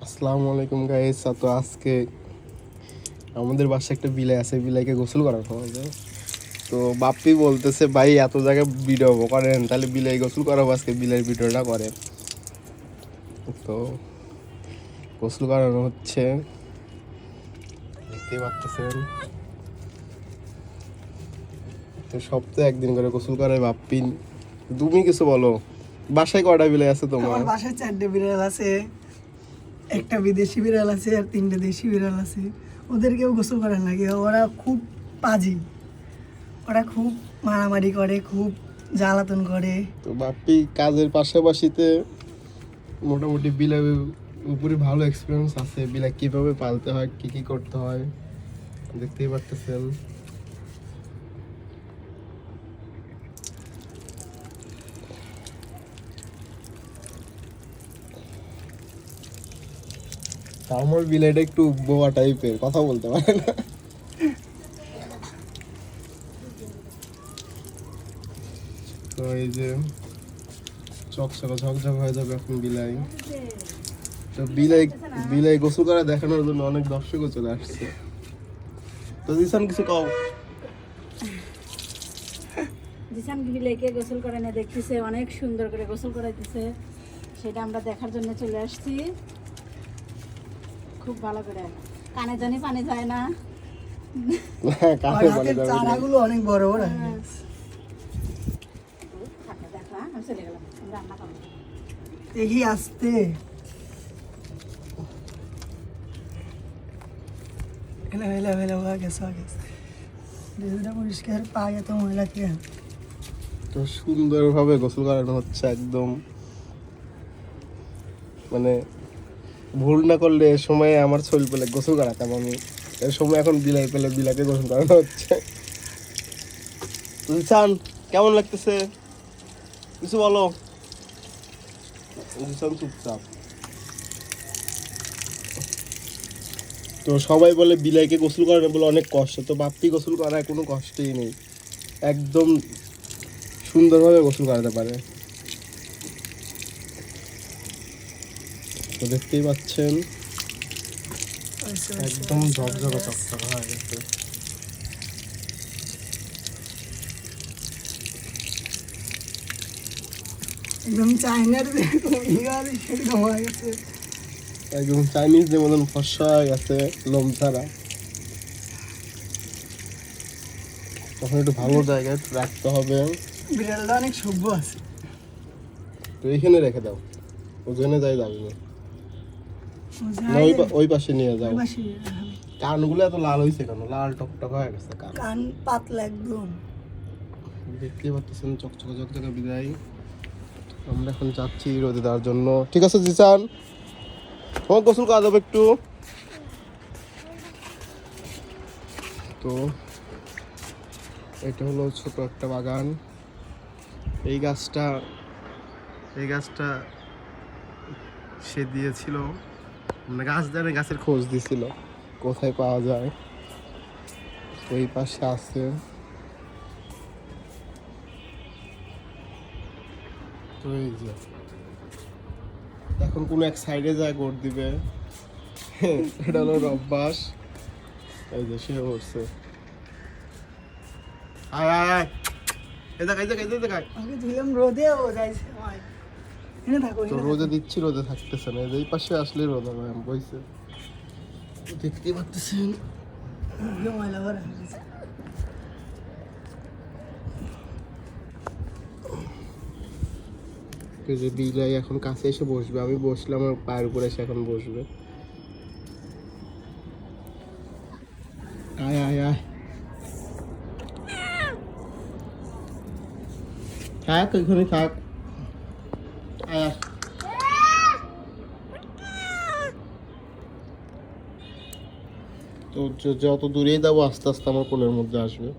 আসসালামু আলাইকুম গাইস। তো আজকে আমাদের বাসায় একটা বিলাই আছে, বিলাইকে গোসল করানো হবে। তো বাপ্পি বলতেছে ভাই এত জায়গায় ভিডিও করেন, তাহলে বিলাই গোসল করাবো, আজকে বিলাই ভিডিওটা করেন। তো গোসল করানো হচ্ছে, দেখতেই পাচ্ছেন। তো সপ্তাহে একদিন করে গোসল করে বাপ্পি। তুমি কিছু বলো, বাসায় কয়টা বিলাই আছে তোমার? আমার বাসায় 4টে বিড়াল আছে, একটা বিদেশি বিড়াল আছে আর 3টে দেশি বিড়াল আছে। ওদেরকেও গোসল করার লাগে। ওরা খুব পাজি, ওরা খুব মারামারি করে, খুব জ্বালাতন করে। তো বাপ্পি কাজের পাশাপাশিতে মোটামুটি বিলাই উপরে ভালো এক্সপিরিয়েন্স আছে। বিলাই কিভাবে পালতে হয়, কি কি করতে হয় দেখতেই পাচ্ছেন। আমার বিলাইটা একটু বোয়া টাইপের, কথা বলতে পারে না। তো এই যে চকচকা ঝকঝক হয়ে যাবে এখন বিলাই। তো বিলাই গোসল করা দেখানোর জন্য অনেক দর্শকও চলে আসছে। তো জিসান কিছু কও। জিসান বিলাইকে গোসল করে না দেখতেছে, অনেক সুন্দর করে গোসল করাইতেছে, সেটা আমরা দেখার জন্য চলে আসছি। খুব ভালো করে, কানে জানি পানি যায় না। চারাগুলো অনেক বড় বড়। আমি চলে গেলাম, রান্না করবো। দেখি আসতে পরিষ্কার পায়, এত ময়লা কে। তো সুন্দরভাবে গোসল করানো হচ্ছে একদম, মানে ভুল না করলে এ সময় আমার ছবি পেলে গোসল করাতাম আমি। এর সময় এখন বিলাই পেলে বিলাকে গোসল করানো হচ্ছে। জিসান কেমন লাগতেছে কিছু বলো। জিসান চুপচাপ। তো সবাই বলে বিলাইকে গোসল করানো বলে অনেক কষ্ট, তো বাপ্পি গোসল করায় কোনো কষ্টই নেই, একদম সুন্দরভাবে গোসল করাতে পারে। তো দেখতেই পাচ্ছেন একদম ঝকঝকে চকচকে হয়ে গেছে। একদম চাইনার সেরকম হয়ে গেছে, একদম চাইনিজদের মতন ফর্সা হয়ে গেছে লোম ছাড়া। তখন একটু ভালো জায়গায় রাখতে হবে। বিড়ালটা অনেক সভ্য আছে। তো এইখানে রেখে দাও, ওখানে যাই যাবে না, ওই পাশে নিয়ে যাও। কানগুলো এত লাল হয়েছে কেন? লাল টকটক হয়ে গেছে কান পাতলা একদম। দেখতেই পাচ্ছেন চকচকে চকচকে বিদায়। আমরা এখন যাচ্ছি রোদে দেওয়ার জন্য। ঠিক আছে জিসান, তোমার গোসল করা যাবে একটু। তো এটা হলো ছোট একটা বাগান। এই গাছটা সে দিয়েছিল, মানে গাছ জানে, গাছের খোঁজ দিছিল কোথায় পাওয়া যায়। ওই পাশে আছে। তো এই যে এখন কোনো এক সাইডে যায় গোট দিবে, এটা হলো অভ্যাস। এই যে সে করছে, আয় আয় আয়, এই দেখ এই দেখ এই দেখ। আগে ধুলাম রোদে, ও যাইছে ভাই এনে থাকো। তো রোদে দিচ্ছি, রোদে থাকতেছে না। এই পাশে আসলে রোদ হবে, আমি বইছে দেখতেই পাচ্ছেন ময়লা ভরা হয়ে গেছে। যে বিলাই এখন কাছে এসে বসবে, আমি বসলে আমার পায়ের উপরে এসে এখন বসবে। আয় আয় আয়, থাক ওইখানে থাক। আয় আয়। তো যত দূরেই যাবো আস্তে আস্তে আমার কোলের মধ্যে আসবে।